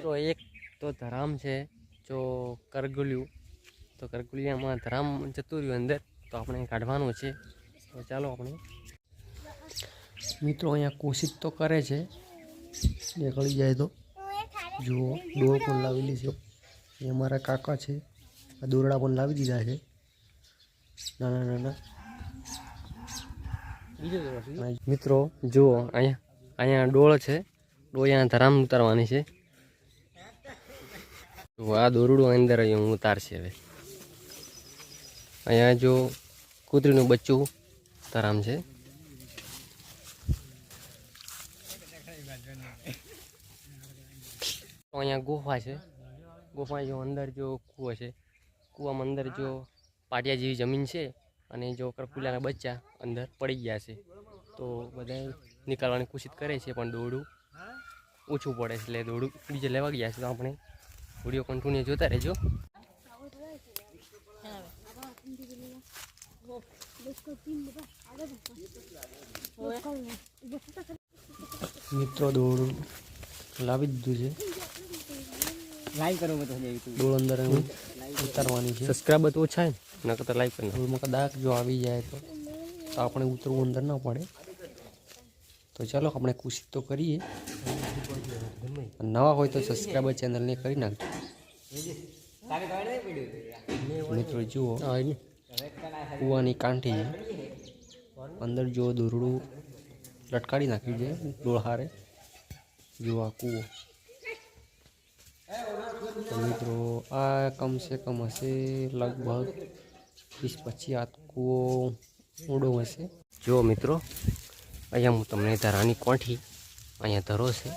तो एक तो धराम है जो करगुलियू, तो करगुलिया में धराम जतु रह्यु अंदर, तो अपने काढवानुं छे। तो चालो अपने मित्रों अहींया कोशिश तो करे छे, निकली जाए तो जुओ डोळ पण लावेली छे। ये अमारा काका छे, आ दोरड़ा पण लावी दीधा छे नाना नाना। मित्रों जुओ अहींया अहींया डोळ छे, डोळिया धराम उतारवानी छे। आ दोरડું અંદર ઉતારશે હવે। અહીંયા જો કૂતરીનું બચ્ચું ધરામ છે। અહીંયા ગુફા છે, ગુફા જો અંદર જો કૂવો છે, કૂવામાં અંદર જો પાટિયા જેવી જમીન છે અને જો કરકુલાના બચ્ચા અંદર પડી ગયા છે। તો બધા નીકાળવાની કોશિશ કરે છે પણ દોરડું ઓછું પડે છે, એટલે દોરડું બીજે લેવા ગયા છે। તો આપણે वीडियो कंटिन्यू जोता रहो। मित्रों दौड़ लावी दीधुं छे, लाइक करो मत दौड़ अंदर उतारवानी छे। सब्सक्राइबर तो ओछा है नकर तो लाइक करना। में कदाच जो आवी जाए तो आपणे उतरवुं अंदर ना पड़े। तो चलो अपने कोशिश तो करिए। नवा हो तो सब्सक्राइबर चैनल ने करी नाखो। मित्रों जुओ कूवानी कांठी है, अंदर जो दोरडું लटकाड़ी नाख्યું છે ડોળ हारे। जो आ कूवो तो मित्रों आ कम से कम हसे लगभग 20-25 हाथ कूवो ऊंडो हसे। जो मित्रों अहींया हूँ तमने धरानी कोठी अहींया धरो छे।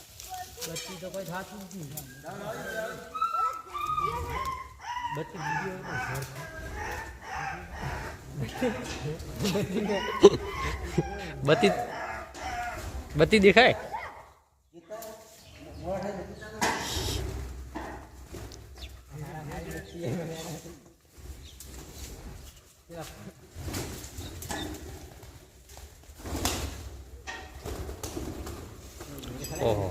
बत्ती बत्ती दिखाए ओहो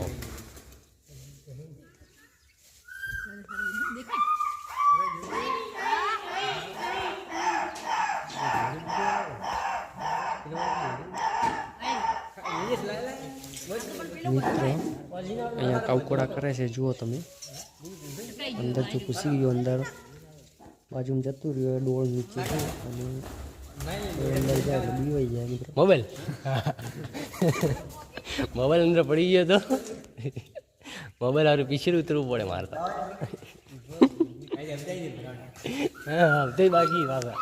मित्रों अहींया कावकोड़ा करे छे। जुओ तमे अंदर जो घुसी गयो, अंदर बाजू में जतु रह्यो डोळ नीचे छे अने अंदर जाए तो बीवाई जाए। मित्रों मोबाइल मोबाइल अंदर पड़ी गयो तो मोबाइल आरे पीछे उतरવું પડે मारता। हाँ हफ्ते बाकी बाबा।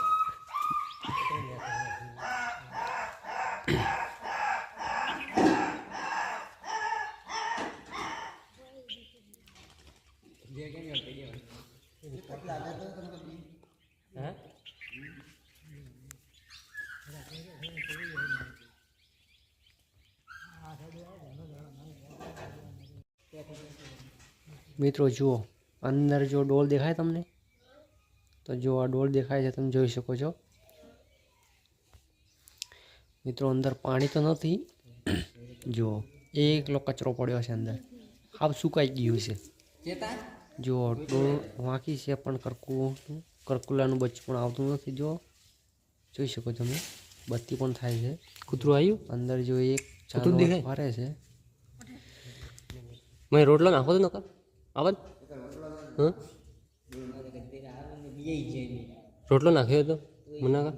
मित्रों जुओ अंदर जो डोल देखाय तमने, तो जो आ डोल देखाय छे तमे जोई शको छो। मित्रों अंदर पानी तो नहीं, जो एकलो कचरो पड्यो छे अंदर, हाव सुकाई गयुं छे। जो डोल वाकी छे पण करकुलानुं बच्चुं पण आवतुं नथी। जो जोई शको तमे बत्ती पण थाय छे। कूतરું आव्યું अंदर जो एक जानवर फरे छे। मैं रोटलो नाखो तो नकर आवत हाँ रोटलो नाख्यो तो मना का